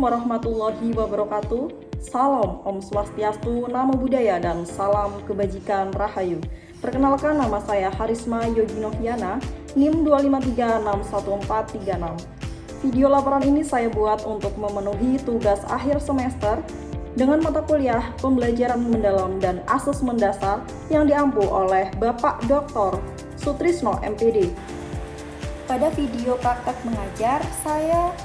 Assalamualaikum warahmatullahi wabarakatuh. Salam Om Swastiastu, Namo Buddhaya, dan salam kebajikan Rahayu. Perkenalkan, nama saya Harisma Yogi Noviana, NIM 253611436. Video laporan ini saya buat untuk memenuhi tugas akhir semester dengan mata kuliah pembelajaran mendalam dan asesmen dasar yang diampu oleh Bapak Dr. Sutrisno MPD. Pada video praktek mengajar, saya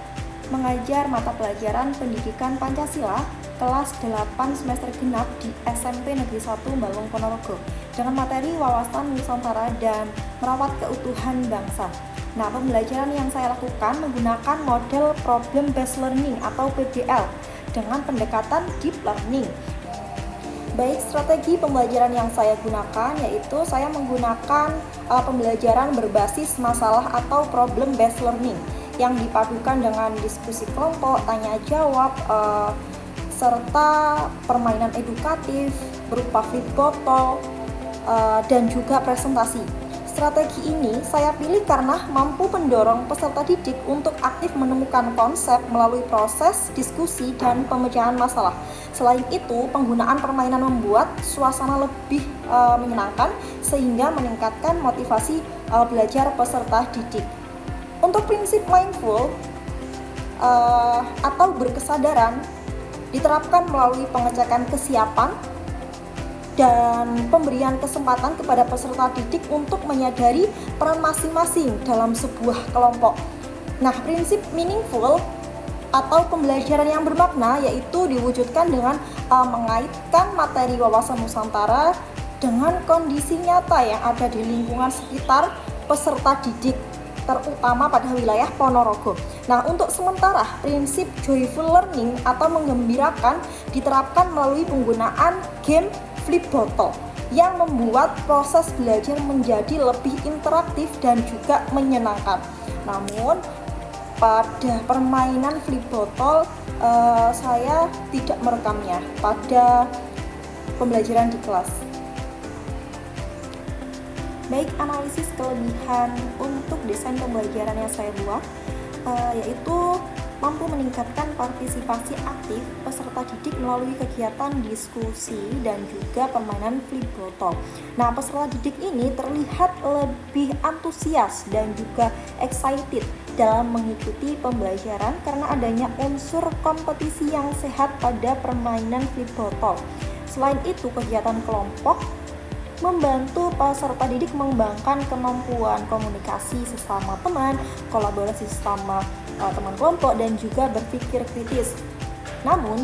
mengajar mata pelajaran Pendidikan Pancasila kelas 8 semester genap di SMP Negeri 1 Balong Ponorogo dengan materi wawasan Nusantara dan merawat keutuhan bangsa. Nah, pembelajaran yang saya lakukan menggunakan model Problem Based Learning atau PBL dengan pendekatan Deep Learning. Baik, strategi pembelajaran yang saya gunakan yaitu saya menggunakan pembelajaran berbasis masalah atau Problem Based Learning yang dipadukan dengan diskusi kelompok, tanya jawab, serta permainan edukatif berupa flip bottle dan juga presentasi. Strategi ini saya pilih karena mampu mendorong peserta didik untuk aktif menemukan konsep melalui proses diskusi dan pemecahan masalah. Selain itu, penggunaan permainan membuat suasana lebih menyenangkan sehingga meningkatkan motivasi belajar peserta didik. Untuk prinsip mindful atau berkesadaran diterapkan melalui pengecekan kesiapan dan pemberian kesempatan kepada peserta didik untuk menyadari peran masing-masing dalam sebuah kelompok. Nah, prinsip meaningful atau pembelajaran yang bermakna yaitu diwujudkan dengan mengaitkan materi wawasan Nusantara dengan kondisi nyata yang ada di lingkungan sekitar peserta didik, terutama pada wilayah Ponorogo. Nah, untuk sementara prinsip joyful learning atau menggembirakan diterapkan melalui penggunaan game flip bottle yang membuat proses belajar menjadi lebih interaktif dan juga menyenangkan. Namun pada permainan flip bottle saya tidak merekamnya pada pembelajaran di kelas. Baik, analisis kelebihan untuk desain pembelajaran yang saya buat yaitu mampu meningkatkan partisipasi aktif peserta didik melalui kegiatan diskusi dan juga permainan flip bottle. Nah, peserta didik ini terlihat lebih antusias dan juga excited dalam mengikuti pembelajaran karena adanya unsur kompetisi yang sehat pada permainan flip bottle. Selain itu, kegiatan kelompok membantu peserta didik mengembangkan kemampuan komunikasi sesama teman, kolaborasi sesama teman kelompok, dan juga berpikir kritis. Namun,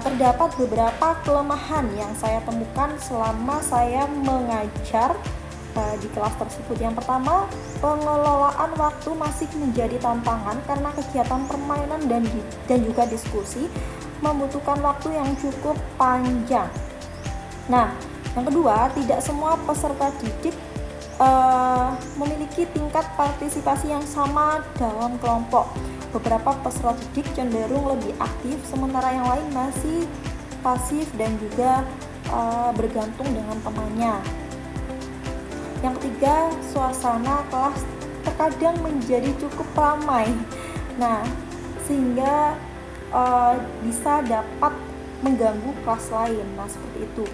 terdapat beberapa kelemahan yang saya temukan selama saya mengajar di kelas tersebut. Yang pertama, pengelolaan waktu masih menjadi tantangan karena kegiatan permainan dan juga diskusi membutuhkan waktu yang cukup panjang. Nah, yang kedua, tidak semua peserta didik memiliki tingkat partisipasi yang sama dalam kelompok. Beberapa peserta didik cenderung lebih aktif, sementara yang lain masih pasif dan juga bergantung dengan temannya. Yang ketiga, suasana kelas terkadang menjadi cukup ramai. Nah, sehingga bisa dapat mengganggu kelas lain. Nah, seperti itu.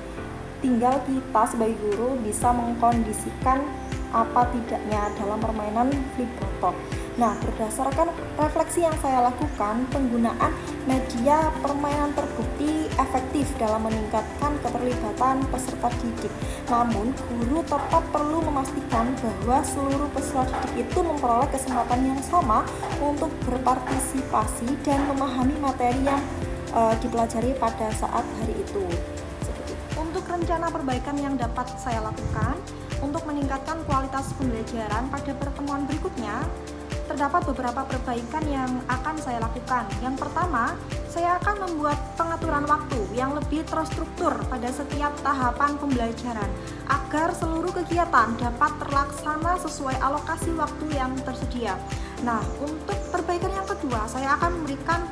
Tinggal kita sebagai guru bisa mengkondisikan apa tidaknya dalam permainan flip bottle. Nah, berdasarkan refleksi yang saya lakukan, penggunaan media permainan terbukti efektif dalam meningkatkan keterlibatan peserta didik. Namun, guru tetap perlu memastikan bahwa seluruh peserta didik itu memperoleh kesempatan yang sama untuk berpartisipasi dan memahami materi yang dipelajari pada saat hari itu. Untuk rencana perbaikan yang dapat saya lakukan untuk meningkatkan kualitas pembelajaran pada pertemuan berikutnya, terdapat beberapa perbaikan yang akan saya lakukan. Yang pertama, saya akan membuat pengaturan waktu yang lebih terstruktur pada setiap tahapan pembelajaran agar seluruh kegiatan dapat terlaksana sesuai alokasi waktu yang tersedia. Nah, untuk perbaikan yang kedua, saya akan memberikan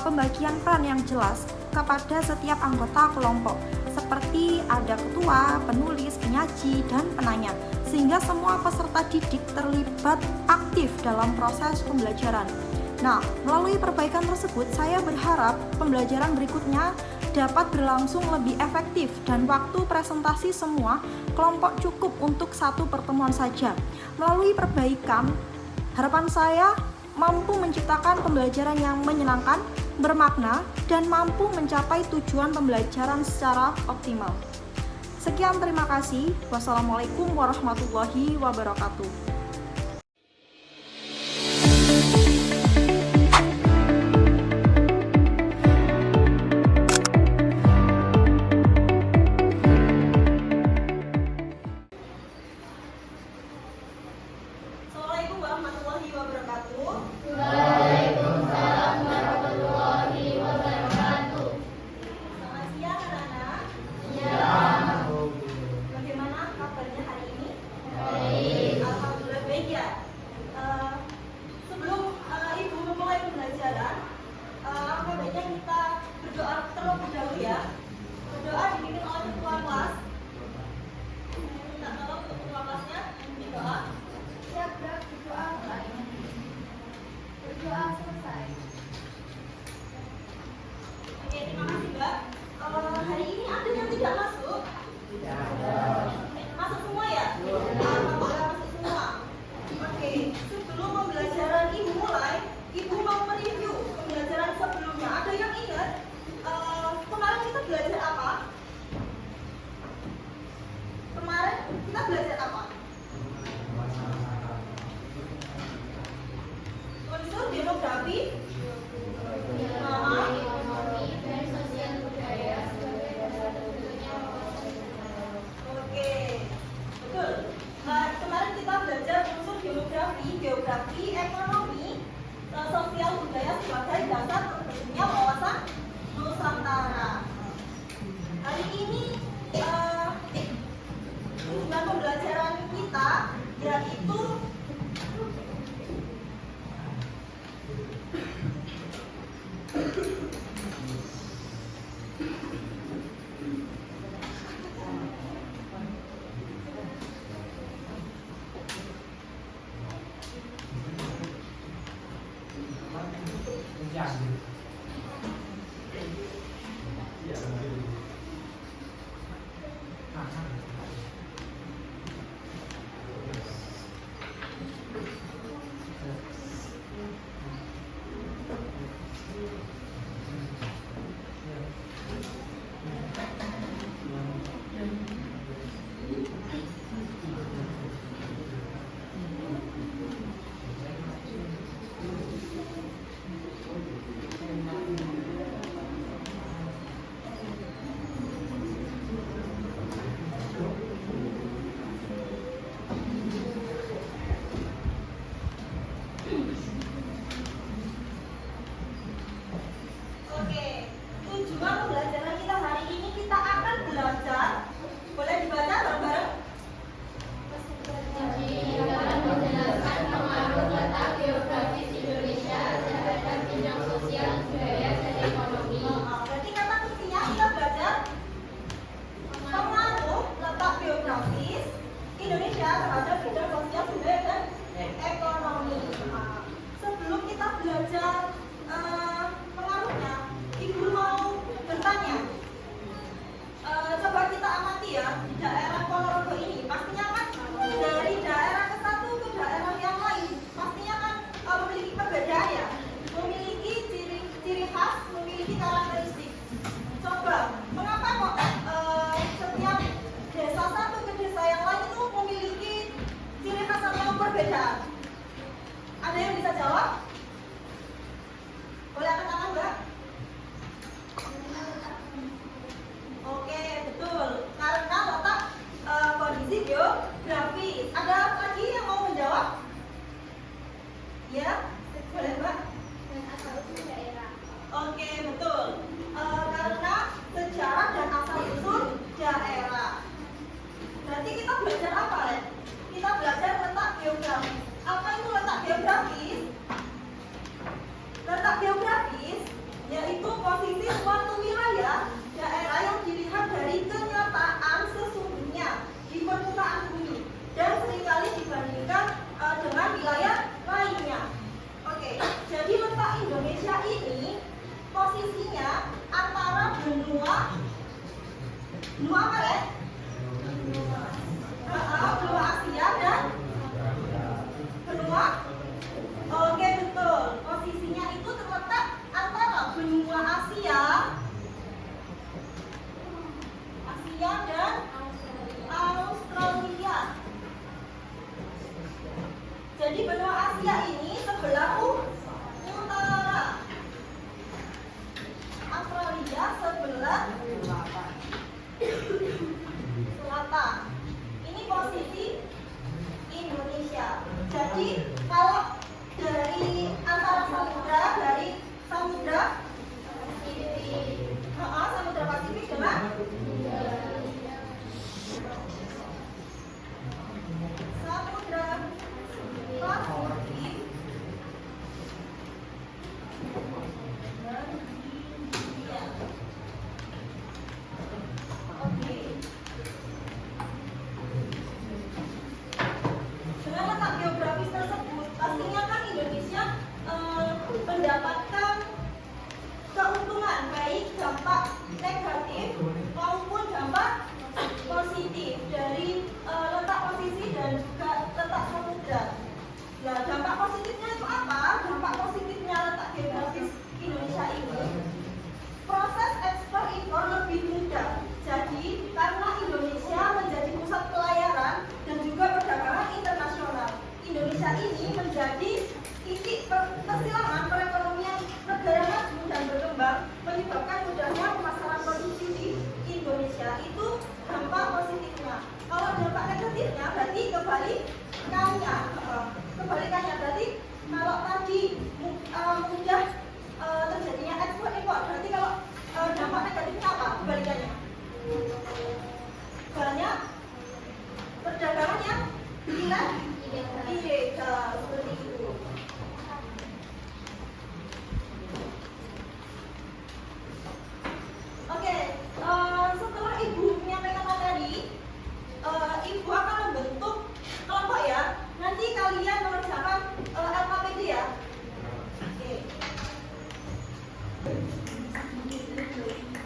pembagian peran yang jelas kepada setiap anggota kelompok, seperti ada ketua, penulis, penyaji, dan penanya, sehingga semua peserta didik terlibat aktif dalam proses pembelajaran. Nah, melalui perbaikan tersebut, saya berharap pembelajaran berikutnya dapat berlangsung lebih efektif dan waktu presentasi semua kelompok cukup untuk satu pertemuan saja. Melalui perbaikan, harapan saya mampu menciptakan pembelajaran yang menyenangkan, bermakna, dan mampu mencapai tujuan pembelajaran secara optimal. Sekian, terima kasih. Wassalamualaikum warahmatullahi wabarakatuh. Assalamualaikum warahmatullahi wabarakatuh. Waalaikumsalam warahmatullahi wabarakatuh. Selamat siang anak-anak. Ya, Bagaimana kabarnya hari ini? baik. Alhamdulillah baik ya. Sebelum Ibu memulai pembelajaran, apa baiknya kita berdoa terlebih dahulu ya. Berdoa dipimpin oleh ketua kelas. Minta tolong untuk ketua kelasnya berdoa. Siap, berdoa mulai. Berdoa selesai. Oke, terima kasih Mbak. Hari ini ada yang tidak masuk? Masuk semua ya? Alhamdulillah masuk semua. Oke, sebelum pembelajaran Ibu mulai, Ibu mau mereview pembelajaran sebelumnya. Ada yang ingat kemarin kita belajar apa? Kemarin kita belajar apa? Unsur demografi, Ekonomi dan sosial budaya sebagai dasar terbentuknya oke, betul. Kemarin kita belajar unsur geografi, ekonomi, sosial budaya sebagai dasar terbentuknya wawasan Nusantara. Hari ini tujuan pembelajaran kita yaitu oke, tujuan pembelajaran kita hari ini kita akan belajar Benua apa ya? Benua Asia dan benua. Oke, betul. Posisinya itu terletak antara benua Asia dan Australia. Jadi benua Asia ini sebelah utara, Australia sebelah selatan. Ini posisi Indonesia. Jadi kalau dari antara samudra, Samudra Pasifik dengan Samudra Pasifik dan India. Oke. Dengan letak geografis tersebut, pastinya kan Indonesia mendapatkan keuntungan baik dampak negatif maupun dampak positif dari letak posisi dan juga letak samudra. Nah, dampak positifnya itu apa? Dampak positifnya letak geografis Indonesia ini, proses ekspor impor lebih mudah. Jadi karena Indonesia menjadi pusat pelayaran dan juga perdagangan internasional, Indonesia ini menjadi titik persilangan perekonomian negara maju dan berkembang, menyebabkan mudahnya pemasaran produksi di Indonesia. Itu dampak positifnya. Kalau dampak negatifnya berarti kebalikannya berarti kalau tadi mudah terjadinya ekspor impor, berarti kalau dampak negatifnya apa kebalikannya? Banyak perdagangan yang ilegal seperti itu. Oke, setelah Ibu menyampaikan materi, Ibu akan membentuk kelompok ya. Nanti kalian mengerjakan LKPD ya.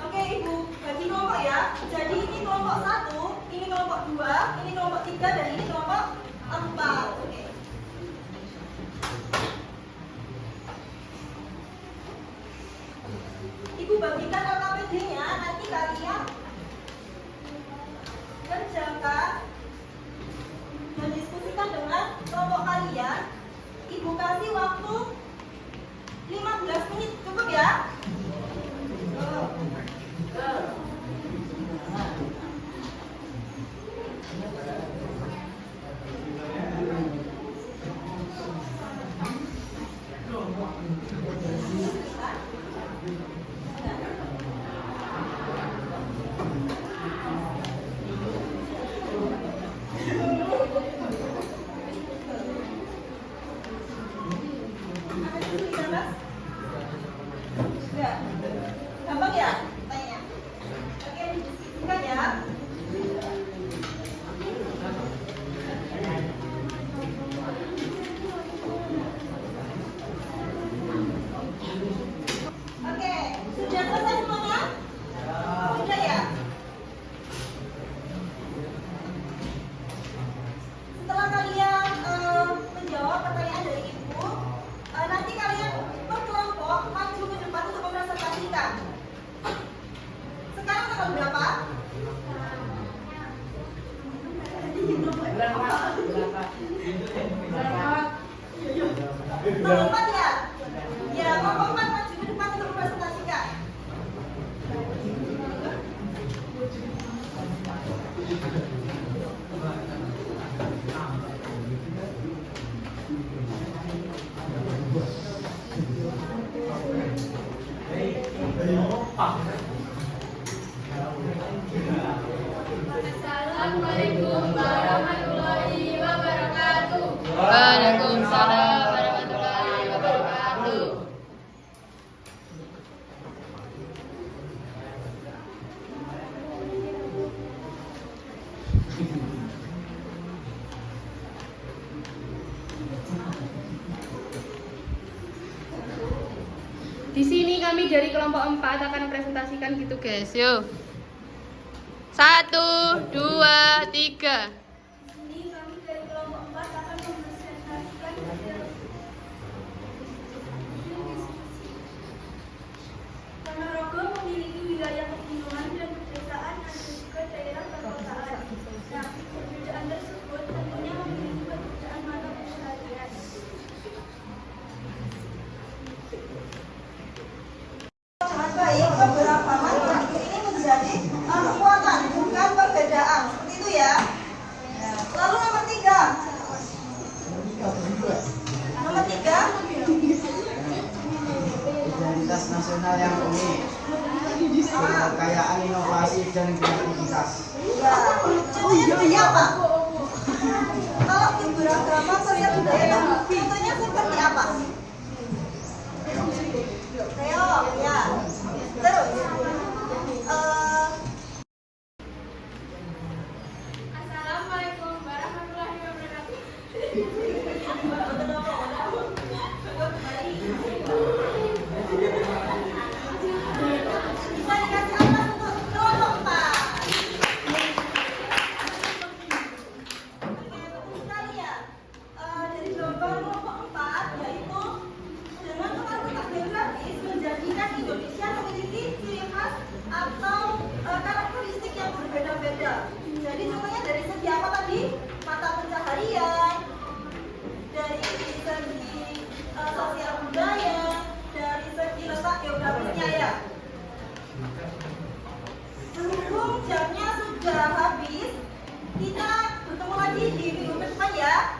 Oke, Ibu bagi kelompok ya. Jadi ini kelompok 1, ini kelompok 2, ini kelompok 3, dan ini kelompok 4. Oke. Ibu bagikan LKPD-nya, nanti kalian kerjakan dan diskusikan dengan kelompok kalian. Ibu kasih waktu 15 menit, cukup ya? Gampang ya? Tanya. Oke, didiskusikan ya. Oke, sudah selesai semuanya? Sudah ya? Setelah kalian menjawab pertanyaan dari Ibu, nanti kalian berkelompok maju ke depan untuk mempresentasikan. Sekarang tanggal berapa? Tanggal 4 ya? Ya, kelompok 4 maju ke depan untuk mempresentasikan. Assalamualaikum warahmatullahi wabarakatuh. Waalaikumsalam warahmatullahi wabarakatuh. Di sini kami dari kelompok 4 akan presentasikan gitu guys. Yuk. 1, 2, 3. Ini kami dari kelompok 4 akan mempresentasikan hasil Ponorogo memiliki wilayah pegunungan dan pedesaan dan juga daerah perkotaan. Nah, perbedaan tersebut tentunya memiliki perbedaan mata pencaharian. Sangat baik, beberapa mata ini menjadi kekuatan, bukan perbedaan. Seperti itu ya. Lalu nomor 3. Nomor 3. Identitas nasional yang unik, kekayaan inovasi dan kreativitas. Ya. Contohnya seperti apa? Kalau keberagaman sosial budaya, contohnya seperti apa? Reog, ya. Terus, Assalamualaikum warahmatullahi wabarakatuh. bisa dikasih atas untuk kelompok 4. Oke, sekali ya. Dari jawaban kelompok 4 yaitu dengan kapasitas geografis menjadikan Indonesia memiliki ciri khas atau karakteristik yang berbeda-beda. Jadi contohnya dari segi apa tadi? Mata pencaharian, dari segi sosial budaya, dari segi letak geografisnya ya. Berhubung jamnya sudah habis, kita bertemu lagi di minggu depan ya.